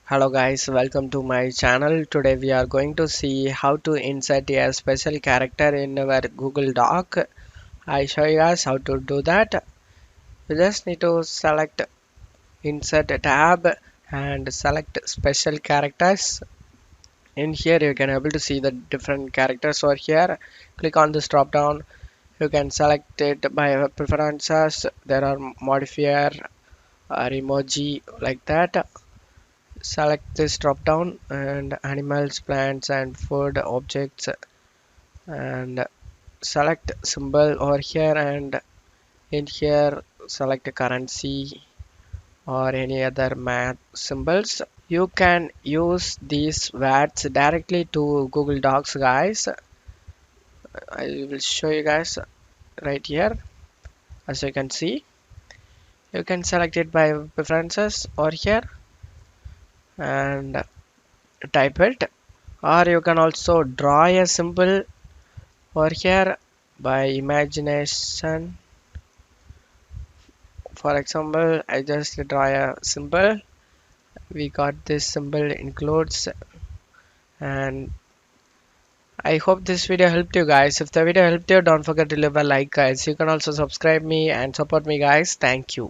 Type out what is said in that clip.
Hello guys, welcome to my channel. Today we are going to see how to insert a special character in our Google Doc. I show you guys how to do that. You just need to select insert tab and select special characters. In here you can able to see the different characters over here. Click on this drop down. You can select it by preferences. There are modifier or emoji like that. Select this drop down and animals, plants and food objects, and select symbol over here, and in here select a currency or any other math symbols. You can use these words directly to Google Docs guys. I will show you guys right here. As you can see, you can select it by preferences over here and type it, or you can also draw a symbol over here by imagination. For example, I just draw a symbol. We got this symbol includes, and I hope this video helped you guys. If the video helped you, don't forget to leave a like guys. You can also subscribe me and support me guys. Thank you.